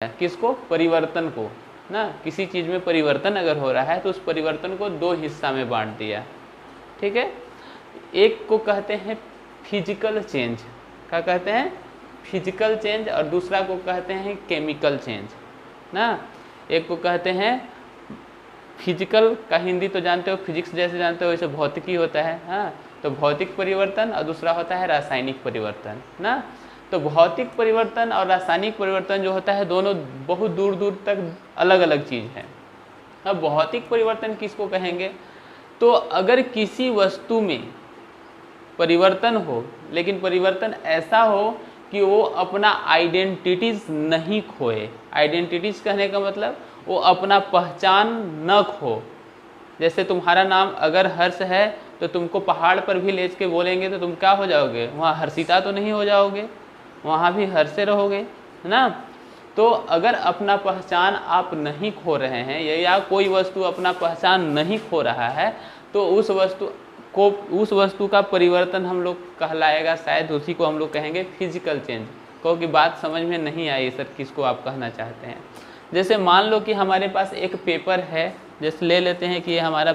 किसको? परिवर्तन को ना। किसी चीज़ में परिवर्तन अगर हो रहा है तो उस परिवर्तन को दो हिस्सा में बांट दिया, ठीक है। एक को कहते हैं फिजिकल चेंज, क्या कहते हैं? फिजिकल चेंज, और दूसरा को कहते हैं केमिकल चेंज ना। एक को कहते हैं फिजिकल का हिंदी तो जानते हो, फिजिक्स जैसे जानते हो वैसे भौतिकी होता है, हाँ। तो भौतिक परिवर्तन, और दूसरा होता है रासायनिक परिवर्तन ना। तो भौतिक परिवर्तन और रासायनिक परिवर्तन जो होता है दोनों बहुत दूर दूर तक अलग अलग चीज़ है। अब भौतिक परिवर्तन किसको कहेंगे? तो अगर किसी वस्तु में परिवर्तन हो, लेकिन परिवर्तन ऐसा हो कि वो अपना आइडेंटिटीज नहीं खोए। आइडेंटिटीज कहने का मतलब वो अपना पहचान न खो। जैसे तुम्हारा नाम अगर हर्ष है तो तुमको पहाड़ पर भी ले के बोलेंगे तो तुम क्या हो जाओगे? वहाँ हर्षिता तो नहीं हो जाओगे, वहाँ भी हर्षे रहोगे, है ना। तो अगर अपना पहचान आप नहीं खो रहे हैं या कोई वस्तु अपना पहचान नहीं खो रहा है तो उस वस्तु का परिवर्तन हम लोग कहलाएगा, शायद उसी को हम लोग कहेंगे फिजिकल चेंज। कहो कि बात समझ में नहीं आई सर, किसको आप कहना चाहते हैं? जैसे मान लो कि हमारे पास एक पेपर है, जैसे ले लेते हैं कि ये हमारा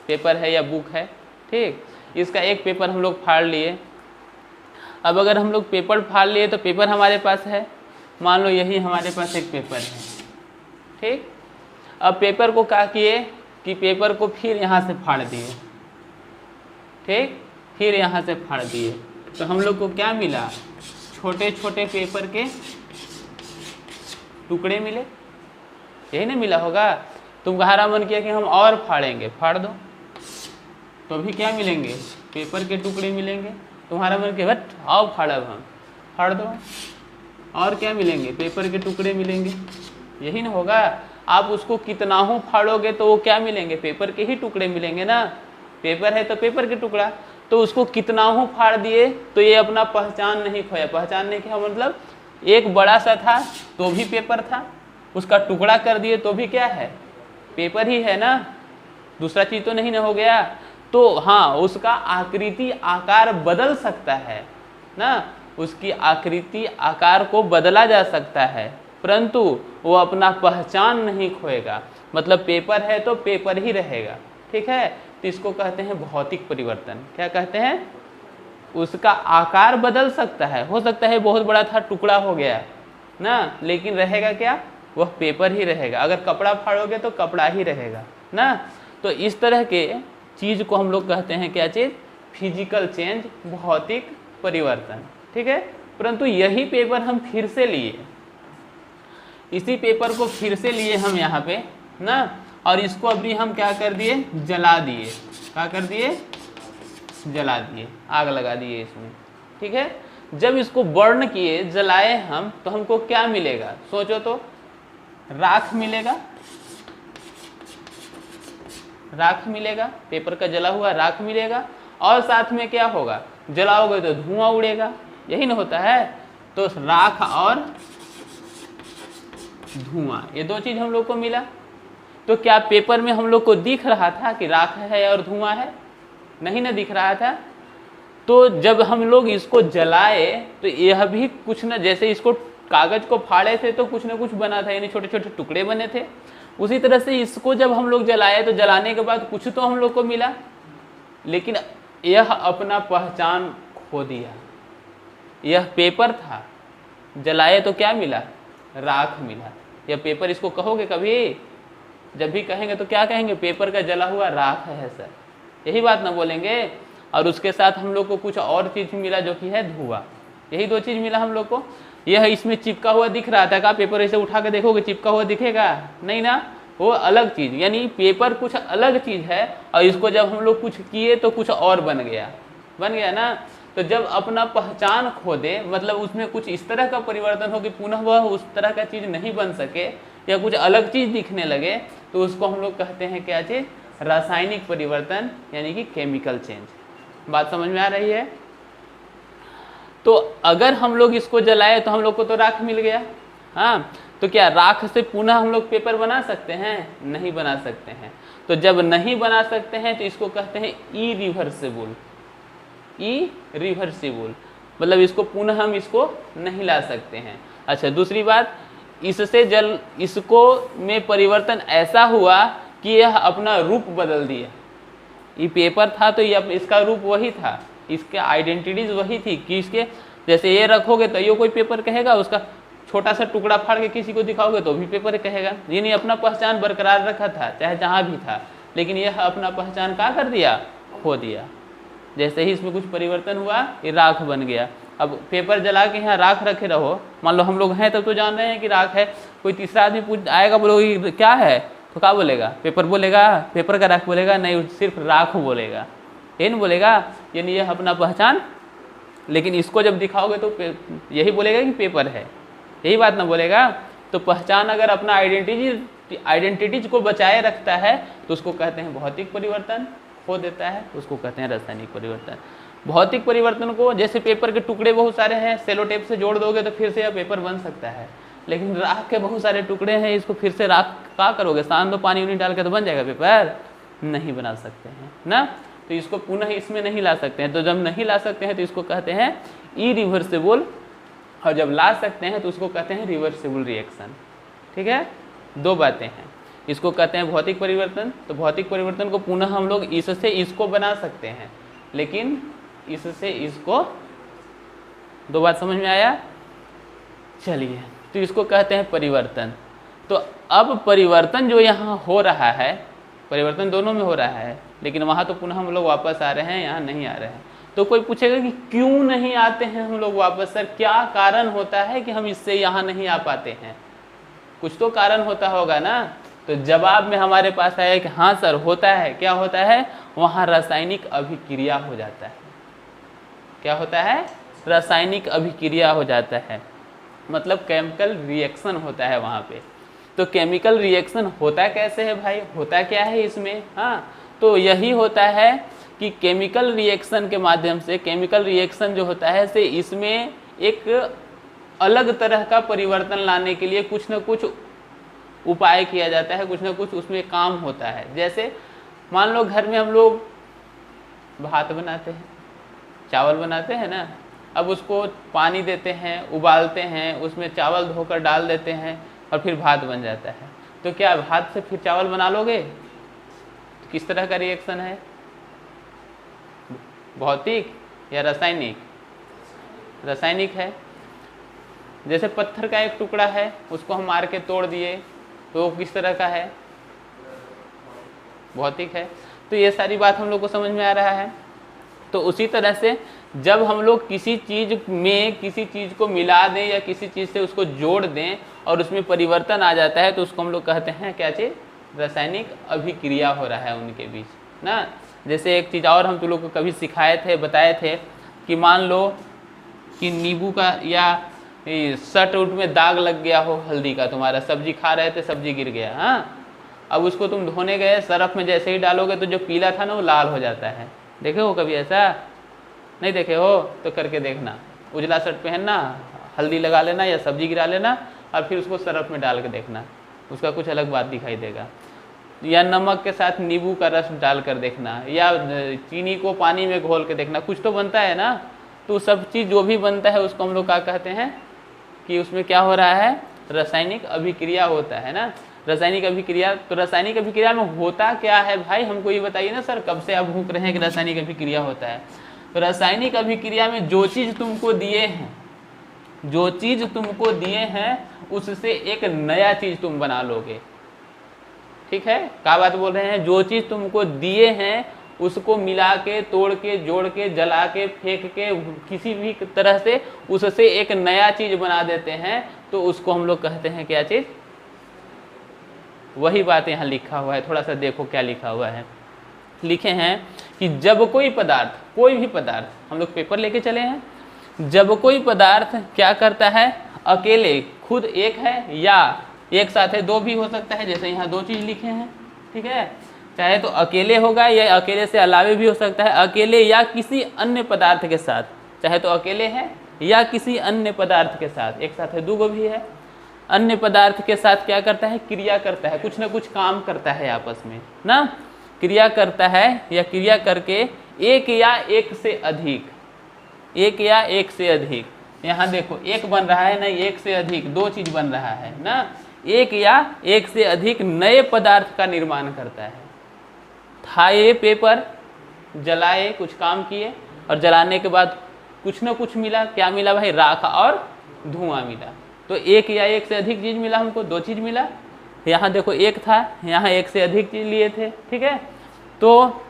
पेपर है या बुक है, ठीक। इसका एक पेपर हम लोग फाड़ लिए। अब अगर हम लोग पेपर फाड़ लिए तो पेपर हमारे पास है, मान लो यही हमारे पास एक पेपर है, ठीक। अब पेपर को क्या किए कि पेपर को फिर यहाँ से फाड़ दिए, ठीक, फिर यहाँ से फाड़ दिए, तो हम लोग को क्या मिला? छोटे छोटे पेपर के टुकड़े मिले, यही ना मिला होगा। तुम्हारा मन किया कि हम और फाड़ेंगे, फाड़ दो, तो भी क्या मिलेंगे? पेपर के टुकड़े मिलेंगे। तुम्हारा मन किया बट आओ फाड़ब हम, फाड़ दो, और क्या मिलेंगे? पेपर के टुकड़े मिलेंगे, यही ना होगा। आप उसको कितना हो फाड़ोगे तो वो क्या मिलेंगे? पेपर के ही टुकड़े मिलेंगे ना। पेपर है तो पेपर के टुकड़ा, तो उसको कितना हो फाड़ दिए तो ये अपना पहचान नहीं खोया। पहचान नहीं खोया मतलब एक बड़ा सा था तो भी पेपर था, उसका टुकड़ा कर दिए तो भी क्या है? पेपर ही है ना, दूसरा चीज़ तो नहीं ना हो गया। तो हाँ, उसका आकृति आकार बदल सकता है ना, उसकी आकृति आकार को बदला जा सकता है, परंतु वो अपना पहचान नहीं खोएगा। मतलब पेपर है तो पेपर ही रहेगा, ठीक है। तो इसको कहते हैं भौतिक परिवर्तन। क्या कहते हैं? उसका आकार बदल सकता है, हो सकता है बहुत बड़ा था टुकड़ा हो गया ना, लेकिन रहेगा क्या? वह पेपर ही रहेगा। अगर कपड़ा फाड़ोगे तो कपड़ा ही रहेगा ना। तो इस तरह के चीज़ को हम लोग कहते हैं क्या चीज़? फिजिकल चेंज, भौतिक परिवर्तन, ठीक है। परंतु यही पेपर हम फिर से लिए, इसी पेपर को फिर से लिए हम यहाँ पे ना, और इसको अभी हम क्या कर दिए? जला दिए। क्या कर दिए? जला दिए, आग लगा दिए इसमें, ठीक है। जब इसको बर्न किए, जलाए हम, तो हमको क्या मिलेगा? सोचो तो, राख मिलेगा, राख मिलेगा, पेपर का जला हुआ राख मिलेगा, और साथ में क्या होगा? जलाओगे तो धुआं उड़ेगा, यही ना होता है। तो राख और धुआं, ये दो चीज हम लोग को मिला। तो क्या पेपर में हम लोग को दिख रहा था कि राख है और धुआं है? नहीं ना दिख रहा था। तो जब हम लोग इसको जलाए तो यह भी कुछ न, जैसे इसको कागज को फाड़े थे तो कुछ ना कुछ बना था, यानी छोटे छोटे टुकड़े बने थे। उसी तरह से इसको जब हम लोग जलाए तो जलाने के बाद कुछ तो हम लोग को मिला, लेकिन यह अपना पहचान खो दिया। यह पेपर था, जलाए तो क्या मिला? राख मिला। यह पेपर, इसको कहोगे कभी? जब भी कहेंगे तो क्या कहेंगे? पेपर का जला हुआ राख है सर, यही बात ना बोलेंगे। और उसके साथ हम लोग को कुछ और चीज़ मिला जो कि है धुआं। यही दो चीज़ मिला हम लोग को। यह इसमें चिपका हुआ दिख रहा था, का पेपर ऐसे उठा के देखोगे चिपका हुआ दिखेगा? नहीं ना, वो अलग चीज़, यानी पेपर कुछ अलग चीज़ है, और इसको जब हम लोग कुछ किए तो कुछ और बन गया ना। तो जब अपना पहचान खो दे, मतलब उसमें कुछ इस तरह का परिवर्तन हो कि पुनः वह उस तरह का चीज़ नहीं बन सके या कुछ अलग चीज़ दिखने लगे, तो उसको हम लोग कहते हैं क्या चीज़? रासायनिक परिवर्तन, यानी कि केमिकल चेंज। बात समझ में आ रही है? तो अगर हम लोग इसको जलाए तो हम लोग को तो राख मिल गया, हाँ। तो क्या राख से पुनः हम लोग पेपर बना सकते हैं? नहीं बना सकते हैं। तो जब नहीं बना सकते हैं तो इसको कहते हैं इरिवर्सिबल। इरिवर्सिबल मतलब इसको पुनः हम इसको नहीं ला सकते हैं। अच्छा, दूसरी बात, इससे जल इसको में परिवर्तन ऐसा हुआ कि यह अपना रूप बदल दिया। ये पेपर था तो ये इसका रूप वही था, इसके आइडेंटिटीज वही थी कि इसके जैसे ये रखोगे तो ये कोई पेपर कहेगा, उसका छोटा सा टुकड़ा फाड़ के किसी को दिखाओगे तो भी पेपर कहेगा। यानी अपना पहचान बरकरार रखा था चाहे जहाँ भी था, लेकिन यह अपना पहचान क्या कर दिया, खो दिया। जैसे ही इसमें कुछ परिवर्तन हुआ ये राख बन गया। अब पेपर जला के यहाँ राख रखे रहो, मान लो हम लोग हैं तब तो जान रहे हैं कि राख है, कोई तीसरा आदमी पूछ आएगा बोलोगे क्या है तो क्या बोलेगा, पेपर बोलेगा, पेपर का राख बोलेगा, नहीं सिर्फ राख बोलेगा, ये नहीं बोलेगा। यानी यह अपना पहचान, लेकिन इसको जब दिखाओगे तो यही बोलेगा कि पेपर है, यही बात ना बोलेगा। तो पहचान अगर अपना आइडेंटिटीज को बचाए रखता है तो उसको कहते हैं भौतिक परिवर्तन, खो देता है उसको कहते हैं रासायनिक परिवर्तन। भौतिक परिवर्तन को जैसे पेपर के टुकड़े बहुत सारे हैं, सेलो टेप से जोड़ दोगे तो फिर से यह पेपर बन सकता है, लेकिन राख के बहुत सारे टुकड़े हैं, इसको फिर से राख क्या करोगे, सान दो पानी उनी डाल के तो बन जाएगा पेपर, नहीं बना सकते हैं ना। तो इसको पुनः इसमें नहीं ला सकते हैं, तो जब नहीं ला सकते हैं तो इसको कहते हैं इरिवर्सिबल, और जब ला सकते हैं तो उसको कहते हैं रिवर्सिबल रिएक्शन। ठीक है, दो बातें हैं। इसको कहते हैं भौतिक परिवर्तन, तो भौतिक परिवर्तन को पुनः हम लोग इससे इसको बना सकते हैं, लेकिन इससे इसको, दो बात समझ में आया। चलिए, तो इसको कहते हैं परिवर्तन। तो अब परिवर्तन जो यहाँ हो रहा है, परिवर्तन दोनों में हो रहा है, लेकिन वहाँ तो पुनः हम लोग वापस आ रहे हैं, यहाँ नहीं आ रहे हैं। तो कोई पूछेगा कि क्यों नहीं आते हैं हम लोग वापस, सर क्या कारण होता है कि हम इससे यहाँ नहीं आ पाते हैं, कुछ तो कारण होता होगा ना। तो जवाब में हमारे पास आया कि हाँ सर होता है। क्या होता है, वहाँ रासायनिक अभिक्रिया हो जाता है। क्या होता है, रासायनिक अभिक्रिया हो जाता है, मतलब केमिकल रिएक्शन होता है वहाँ पे। तो केमिकल रिएक्शन होता कैसे है भाई, होता क्या है इसमें, हाँ तो यही होता है कि केमिकल रिएक्शन के माध्यम से, केमिकल रिएक्शन जो होता है से इसमें एक अलग तरह का परिवर्तन लाने के लिए कुछ न कुछ उपाय किया जाता है, कुछ न कुछ उसमें काम होता है। जैसे मान लो घर में हम लोग भात बनाते हैं, चावल बनाते हैं ना, अब उसको पानी देते हैं, उबालते हैं, उसमें चावल धोकर डाल देते हैं और फिर भात बन जाता है। तो क्या भात से फिर चावल बना लोगे, तो किस तरह का रिएक्शन है, भौतिक या रासायनिक, रासायनिक है। जैसे पत्थर का एक टुकड़ा है, उसको हम मार के तोड़ दिए तो वो किस तरह का है, भौतिक है। तो ये सारी बात हम लोग को समझ में आ रहा है। तो उसी तरह से जब हम लोग किसी चीज़ में किसी चीज़ को मिला दें या किसी चीज़ से उसको जोड़ दें और उसमें परिवर्तन आ जाता है तो उसको हम लोग कहते हैं क्या चीज़, रासायनिक अभिक्रिया हो रहा है उनके बीच ना। जैसे एक चीज़ और हम तुम लोग को कभी सिखाए थे, बताए थे कि मान लो कि नींबू का या शर्ट उट में दाग लग गया हो हल्दी का, तुम्हारा सब्जी खा रहे थे सब्जी गिर गया, हाँ अब उसको तुम धोने गए, सरफ में जैसे ही डालोगे तो जो पीला था ना वो लाल हो जाता है। देखे हो कभी ऐसा, नहीं देखे हो तो करके देखना, उजला शर्ट पहनना, हल्दी लगा लेना या सब्जी गिरा लेना और फिर उसको सरफ में डाल के देखना, उसका कुछ अलग बात दिखाई देगा। या नमक के साथ नींबू का रस डाल कर देखना, या चीनी को पानी में घोल के देखना, कुछ तो बनता है ना। तो सब चीज़ जो भी बनता है उसको हम लोग क्या कहते हैं कि उसमें क्या हो रहा है, रासायनिक अभिक्रिया होता है ना। रासायनिक अभिक्रिया, तो रासायनिक अभिक्रिया में होता क्या है भाई, हमको ये बताइए ना सर, कब से आप भूख रहे हैं कि रासायनिक अभिक्रिया होता है। तो रासायनिक अभिक्रिया में जो चीज़ तुमको दिए हैं, जो चीज़ तुमको दिए हैं उससे एक नया चीज़ तुम बना लोगे। ठीक है, क्या बात बोल रहे हैं, जो चीज़ तुमको दिए हैं उसको मिला के, तोड़ के, जोड़ के, जला के, फेंक के, किसी भी तरह से उससे एक नया चीज़ बना देते हैं, तो उसको हम लोग कहते हैं क्या चीज़। वही बात यहाँ लिखा हुआ है, थोड़ा सा देखो क्या लिखा हुआ है। लिखे हैं कि जब कोई पदार्थ, कोई भी पदार्थ, हम लोग पेपर लेके चले हैं, जब कोई पदार्थ क्या करता है, अकेले खुद एक है या एक साथ है, दो भी हो सकता है, जैसे यहाँ दो चीज़ लिखे हैं। ठीक है, चाहे तो अकेले होगा या अकेले से अलावे भी हो सकता है, अकेले या किसी अन्य पदार्थ के साथ, चाहे तो अकेले है या किसी अन्य पदार्थ के साथ, एक साथ है, दो भी है, अन्य पदार्थ के साथ क्या करता है, क्रिया करता है, कुछ ना कुछ काम करता है आपस में ना, क्रिया करता है या क्रिया करके एक या एक से अधिक, एक या एक से अधिक यहाँ देखो एक बन रहा है, नहीं एक से अधिक, दो चीज बन रहा है ना, एक या एक से अधिक नए पदार्थ का निर्माण करता है। था ये पेपर, जलाए, कुछ काम किए और जलाने के बाद कुछ ना कुछ मिला, क्या मिला भाई, राख और धुआं मिला। तो एक या एक से अधिक चीज मिला हमको, दो चीज मिला। यहाँ देखो एक था, यहाँ एक से अधिक चीज लिए थे, ठीक है। तो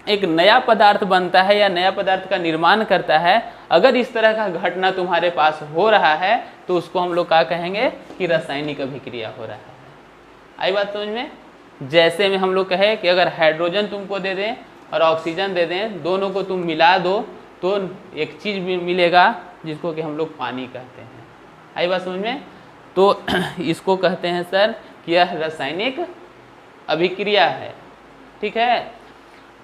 एक नया पदार्थ बनता है या नया पदार्थ का निर्माण करता है। अगर इस तरह का घटना तुम्हारे पास हो रहा है तो उसको हम लोग क्या कहेंगे कि रासायनिक अभिक्रिया हो रहा है। आई बात समझ में? जैसे में हम लोग कहे कि अगर हाइड्रोजन तुमको दे दें और ऑक्सीजन दे दें, दोनों को तुम मिला दो तो एक चीज मिलेगा जिसको कि हम लोग पानी कहते हैं। आई बात समझ में? तो इसको कहते हैं सर कि यह रासायनिक अभिक्रिया है, ठीक है।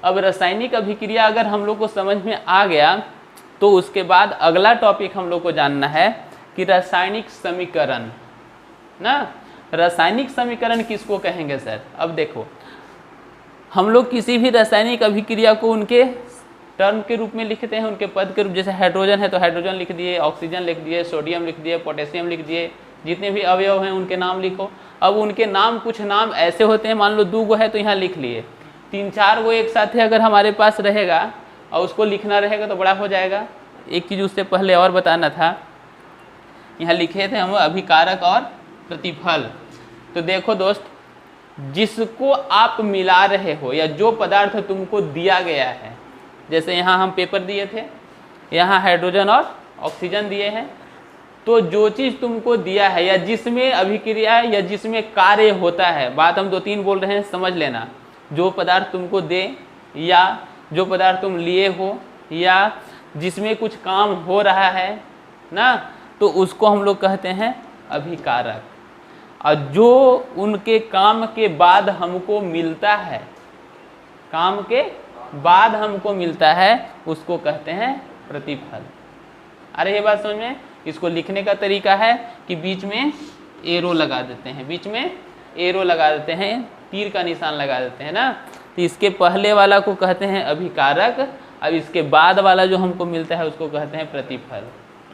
अब रासायनिक अभिक्रिया अगर हम लोग को समझ में आ गया तो उसके बाद अगला टॉपिक हम लोग को जानना है कि रासायनिक समीकरण ना। रासायनिक समीकरण किसको कहेंगे सर? अब देखो, हम लोग किसी भी रासायनिक अभिक्रिया को उनके टर्म के रूप में लिखते हैं, उनके पद के रूप। जैसे हाइड्रोजन है तो हाइड्रोजन लिख दिए, ऑक्सीजन लिख दिए, सोडियम लिख दिए, पोटेशियम लिख दिए, जितने भी अवयव हैं उनके नाम लिखो। अब उनके नाम, कुछ नाम ऐसे होते हैं, मान लो 2 गो है तो यहाँ लिख लिए, 3-4 गो एक साथ है अगर हमारे पास रहेगा और उसको लिखना रहेगा तो बड़ा हो जाएगा। एक चीज़ उससे पहले और बताना था, यहाँ लिखे थे हम अभिकारक और प्रतिफल। तो देखो दोस्त, जिसको आप मिला रहे हो या जो पदार्थ तुमको दिया गया है, जैसे यहाँ हम पेपर दिए थे, यहाँ हाइड्रोजन और ऑक्सीजन दिए हैं, तो जो चीज़ तुमको दिया है या जिसमें अभिक्रिया या जिसमें कार्य होता है, बात हम 2-3 बोल रहे हैं, समझ लेना। जो पदार्थ तुमको दे या जो पदार्थ तुम लिए हो या जिसमें कुछ काम हो रहा है ना, तो उसको हम लोग कहते हैं अभिकारक। और जो उनके काम के बाद हमको मिलता है, काम के बाद हमको मिलता है, उसको कहते हैं प्रतिफल। अरे ये बात समझ में? इसको लिखने का तरीका है कि बीच में एरो लगा देते हैं, बीच में एरो लगा देते हैं, तीर का निशान लगा देते हैं ना। तो इसके पहले वाला को कहते हैं अभिकारक, अब इसके बाद वाला जो हमको मिलता है उसको कहते हैं प्रतिफल।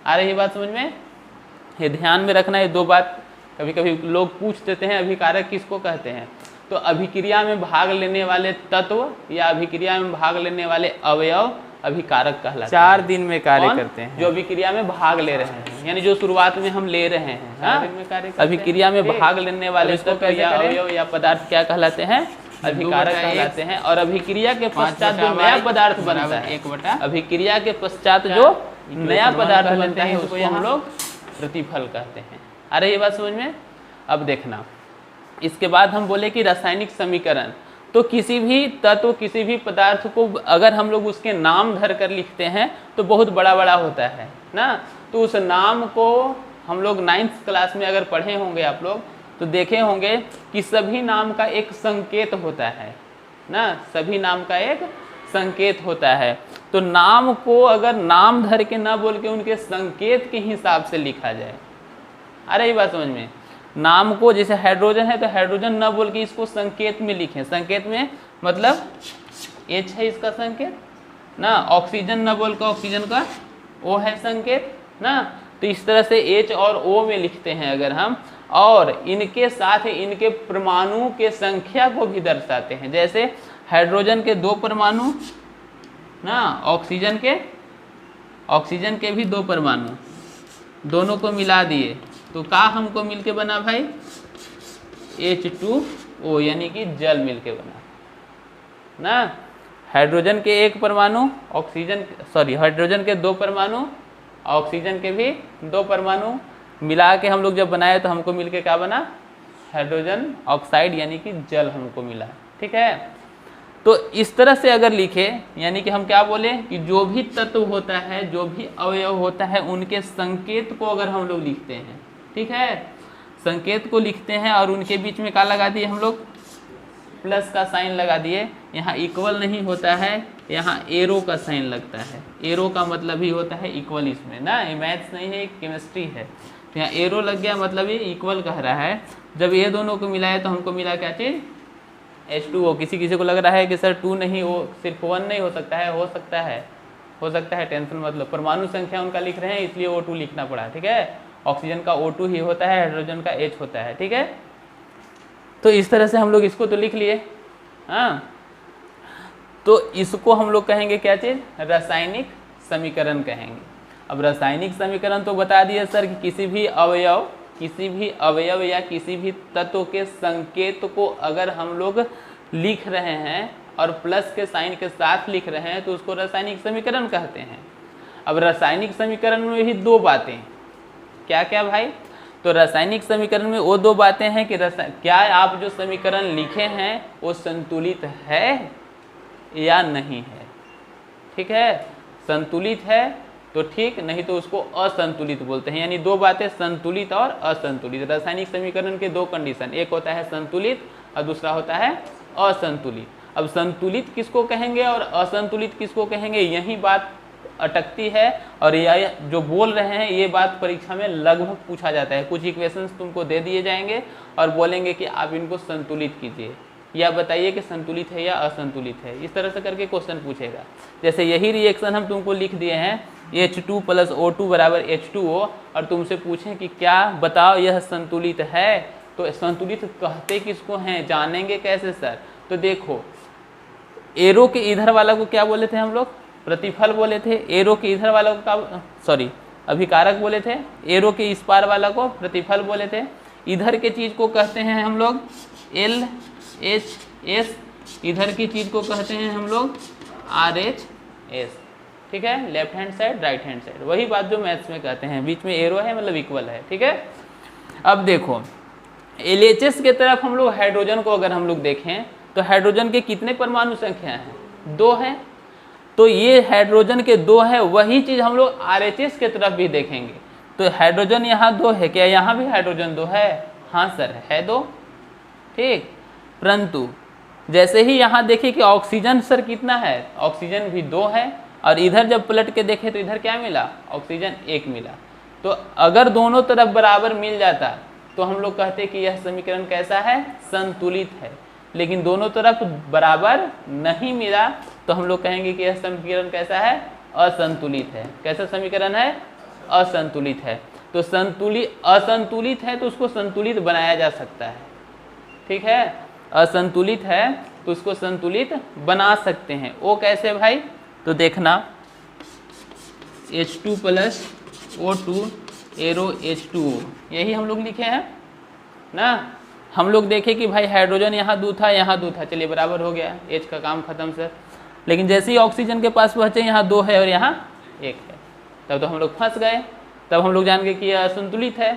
आ रही है बात समझ में? ये ध्यान में रखना है 2 बात। कभी कभी लोग पूछ देते हैं अभिकारक किसको कहते हैं, तो अभिक्रिया में भाग लेने वाले तत्व या अभिक्रिया में भाग लेने वाले अवयव अभिकारक कहलाते हैं। 4 दिन में कार्य करते हैं, जो अभिक्रिया में भाग ले रहे हैं, यानी जो शुरुआत में हम ले रहे हैं। अभिक्रिया में भाग लेने वाले तत्व या अवयव या पदार्थ क्या कहलाते हैं? अभिकारक कहलाते हैं। और अभिक्रिया के पश्चात जो नया पदार्थ बनता है, अभिक्रिया के पश्चात जो नया पदार्थ बनता है उसको हम लोग प्रतिफल कहते हैं। अरे ये बात समझ में? अब देखना, इसके बाद हम बोले कि रासायनिक समीकरण, तो किसी भी तत्व, किसी भी पदार्थ को अगर हम लोग उसके नाम धर कर लिखते हैं तो बहुत बड़ा बड़ा होता है ना। तो उस नाम को हम लोग 9th क्लास में अगर पढ़े होंगे आप लोग तो देखे होंगे कि सभी नाम का एक संकेत होता है ना, सभी नाम का एक संकेत होता है। तो नाम को अगर नाम धर के ना बोल के उनके संकेत के हिसाब से लिखा जाए। अरे ये बात समझ में? नाम को, जैसे हाइड्रोजन है तो हाइड्रोजन ना बोल के इसको संकेत में लिखें, संकेत में मतलब H है इसका संकेत ना, ऑक्सीजन ना बोल के ऑक्सीजन का O है संकेत ना। तो इस तरह से H और O में लिखते हैं अगर हम, और इनके साथ इनके परमाणु के संख्या को भी दर्शाते हैं। जैसे हाइड्रोजन के 2 परमाणु ना, ऑक्सीजन के भी 2 परमाणु, दोनों को मिला दिए तो का हमको मिलके बना भाई H2O, यानी कि जल मिलके बना ना। हाइड्रोजन के 1 परमाणु, हाइड्रोजन के 2 परमाणु, ऑक्सीजन के भी 2 परमाणु मिला के हम लोग जब बनाए तो हमको मिलके क्या बना? हाइड्रोजन ऑक्साइड, यानी कि जल हमको मिला। ठीक है, तो इस तरह से अगर लिखे, यानी कि हम क्या बोले कि जो भी तत्व होता है, जो भी अवयव होता है, उनके संकेत को अगर हम लोग लिखते हैं, ठीक है, संकेत को लिखते हैं और उनके बीच में क्या लगा दिए हम लोग? प्लस का साइन लगा दिए। यहाँ इक्वल नहीं होता है, यहाँ एरो का साइन लगता है। एरो का मतलब ही होता है इक्वल इसमें ना, ये मैथ्स नहीं है, केमिस्ट्री है। तो यहाँ एरो लग गया मतलब ये इक्वल कह रहा है। जब ये दोनों को मिलाए तो हमको मिला क्या चीज़? H2O। किसी किसी को लग रहा है कि सर 2 नहीं, वो सिर्फ 1 नहीं हो सकता है, हो सकता है हो सकता है, टेंशन मतलब परमाणु संख्या उनका लिख रहे हैं इसलिए O2 लिखना पड़ा, ठीक है। ऑक्सीजन का O2 ही होता है, हाइड्रोजन का H होता है, ठीक है। तो इस तरह से हम लोग इसको तो लिख लिए, हाँ। तो इसको हम लोग कहेंगे क्या चीज़, रासायनिक समीकरण कहेंगे। अब रासायनिक समीकरण तो बता दिए सर कि किसी भी अवयव या किसी भी तत्व के संकेत को अगर हम लोग लिख रहे हैं और प्लस के साइन के साथ लिख रहे हैं तो उसको रासायनिक समीकरण कहते हैं। अब रासायनिक समीकरण में भी दो बातें, क्या क्या भाई, तो रासायनिक समीकरण में वो दो बातें हैं कि क्या आप जो समीकरण लिखे हैं वो संतुलित है या नहीं है, ठीक है। संतुलित है तो ठीक, नहीं तो उसको असंतुलित बोलते हैं। यानी दो बातें, संतुलित और असंतुलित। रासायनिक समीकरण के दो कंडीशन, एक होता है संतुलित और दूसरा होता है असंतुलित। अब संतुलित किसको कहेंगे और असंतुलित किसको कहेंगे, यही बात अटकती है। और यह जो बोल रहे हैं ये बात परीक्षा में लगभग पूछा जाता है। कुछ इक्वेशंस तुमको दे दिए जाएंगे और बोलेंगे कि आप इनको संतुलित कीजिए या बताइए कि संतुलित है या असंतुलित है, इस तरह से करके क्वेश्चन पूछेगा। जैसे यही रिएक्शन हम तुमको लिख दिए हैं H2 + O2 = H2O और तुमसे पूछें कि क्या बताओ यह संतुलित है, तो संतुलित कहते किसको हैं, जानेंगे कैसे सर। तो देखो एरो के इधर वाला को क्या बोले थे हम लोग, प्रतिफल बोले थे। एरो के इधर वाला को अभिकारक बोले थे। एरो के इस पार वाला को प्रतिफल बोले थे। इधर के चीज को कहते हैं हम लोग LHS, इधर की चीज को कहते हैं हम लोग RHS, ठीक है। Left hand side, right hand side, वही बात जो मैथ्स में कहते हैं। बीच में एरो है मतलब इक्वल है, ठीक है। अब देखो LHS के तरफ हम लोग हाइड्रोजन को अगर हम लोग देखें तो हाइड्रोजन के कितने परमाणु संख्या हैं, 2 हैं। तो ये हाइड्रोजन के 2 है, वही चीज हम लोग RHS के तरफ भी देखेंगे तो हाइड्रोजन यहाँ 2 है, क्या यहाँ भी हाइड्रोजन 2 है, हाँ सर है 2, ठीक। परंतु जैसे ही यहाँ देखिए कि ऑक्सीजन सर कितना है, ऑक्सीजन भी 2 है और इधर जब पलट के देखें तो इधर क्या मिला, ऑक्सीजन 1 मिला। तो अगर दोनों तरफ बराबर मिल जाता तो हम लोग कहते कि यह समीकरण कैसा है, संतुलित है। लेकिन दोनों तरफ बराबर नहीं मिला तो हम लोग कहेंगे कि यह समीकरण कैसा है, असंतुलित है। कैसा समीकरण है, असंतुलित है। तो असंतुलित है तो उसको संतुलित बनाया जा सकता है, ठीक है। असंतुलित है तो उसको संतुलित बना सकते हैं। वो कैसे भाई, तो देखना H2 + O2 एरो H2O, यही हम लोग लिखे हैं ना। हम लोग देखे कि भाई हाइड्रोजन यहाँ 2 था, यहाँ 2 था, चलिए बराबर हो गया, H का काम खत्म सर। लेकिन जैसे ही ऑक्सीजन के पास पहुँचे यहाँ 2 है और यहाँ 1 है, तब तो हम लोग फंस गए। तब हम लोग जान गए कि यह असंतुलित है।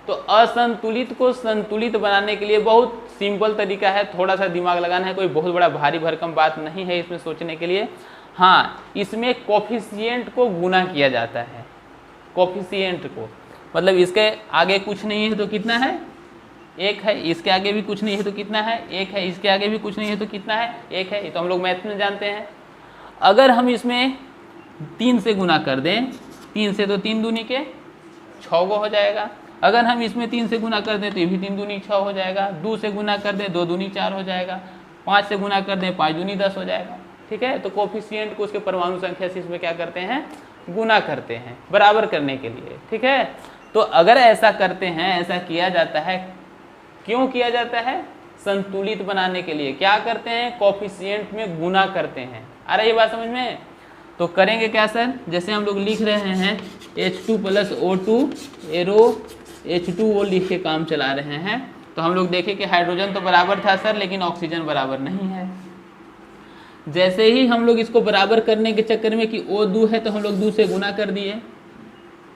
तो असंतुलित को संतुलित बनाने के लिए बहुत सिंपल तरीका है, थोड़ा सा दिमाग लगाना है, कोई बहुत बड़ा भारी भरकम बात नहीं है इसमें सोचने के लिए। हाँ, इसमें कोफिशिएंट को गुना किया जाता है। कोफिशिएंट को मतलब इसके आगे कुछ नहीं है तो कितना है, 1 है। इसके आगे भी कुछ नहीं है तो कितना है, 1 है। इसके आगे भी कुछ नहीं है तो कितना है, 1 है। ये तो हम लोग मैथ में जानते हैं। अगर हम इसमें 3 से गुना कर दें, 3 से तो 3 दूनी के 6 गो हो जाएगा। अगर हम इसमें 3 से गुना कर दें तो ये भी 3 दूनी 6 हो जाएगा। 2 से गुना कर दें 2 दूनी 4 हो जाएगा। 5 से गुना कर दें 5 दूनी 10 हो जाएगा, ठीक है। तो कोफिशिएंट को उसके परमाणु संख्या से इसमें क्या करते हैं, गुना करते हैं बराबर करने के लिए, ठीक है। तो अगर ऐसा करते हैं, ऐसा किया जाता है, क्यों किया जाता है, संतुलित बनाने के लिए। क्या करते हैं, कोफिशिएंट में गुना करते हैं। आ रही है बात समझ में। तो करेंगे क्या सर, जैसे हम लोग लिख रहे हैं H2 + O2 एरो H2O लिख के काम चला रहे हैं। तो हम लोग देखें कि हाइड्रोजन तो बराबर था सर, लेकिन ऑक्सीजन बराबर नहीं है। जैसे ही हम लोग इसको बराबर करने के चक्कर में कि O2 है तो हम लोग 2 से गुना कर दिए,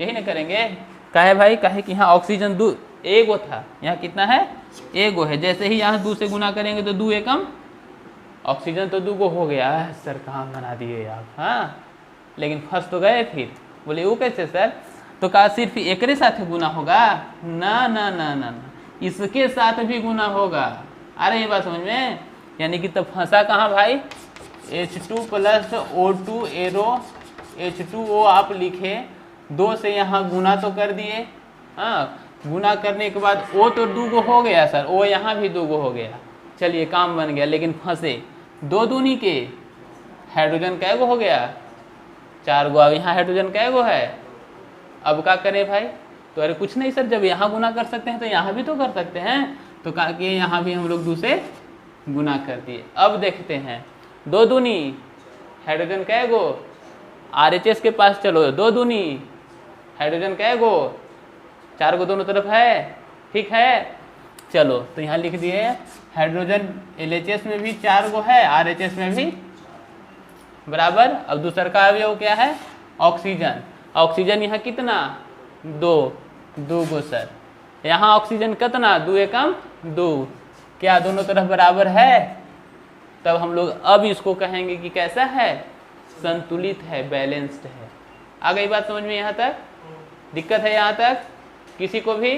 यही ना करेंगे। काहे भाई, काहे कि यहाँ ऑक्सीजन 2 1 था, यहाँ कितना है, 1 है। जैसे ही यहाँ 2 से गुना करेंगे तो 2 एकम ऑक्सीजन तो 2 हो गया। सर काम बना दिए आप, हाँ, लेकिन फंस तो गए। फिर बोले वो कैसे सर, तो कहा सिर्फ एक साथ गुना होगा, ना ना ना ना ना, इसके साथ भी गुना होगा। अरे ये बात समझ में। यानी कि तब फंसा कहाँ भाई, H2 + O2 एरो H2O आप लिखे, 2 से यहाँ गुना तो कर दिए, हाँ, गुना करने के बाद O तो 2 हो गया सर, O यहाँ भी 2 हो गया, चलिए काम बन गया। लेकिन फंसे 2 दूनी के, हाइड्रोजन कै गो हो गया, 4 गो। अब यहाँ हाइड्रोजन कै गो है? अब क्या करें भाई? तो अरे कुछ नहीं सर, जब यहाँ गुना कर सकते हैं तो यहाँ भी तो कर सकते हैं, तो कहा कि यहाँ भी हम लोग 2 से गुना कर दिए। अब देखते हैं 2 दूनी हाइड्रोजन कै गो? RHS के पास चलो, 2 दूनी हाइड्रोजन कै गो? 4 गो दोनों तरफ है, ठीक है। चलो तो यहाँ लिख दिए हाइड्रोजन LHS में भी 4 गो है, RHS में भी बराबर। अब दूसरा का अवयव क्या है? ऑक्सीजन। ऑक्सीजन यहाँ कितना? 2 गो सर। यहाँ ऑक्सीजन कितना? 2 एकम 2। क्या दोनों तरफ बराबर है? तब हम लोग अब इसको कहेंगे कि कैसा है? संतुलित है, बैलेंस्ड है। आ गई बात समझ में यहाँ तक? दिक्कत है यहाँ तक किसी को भी?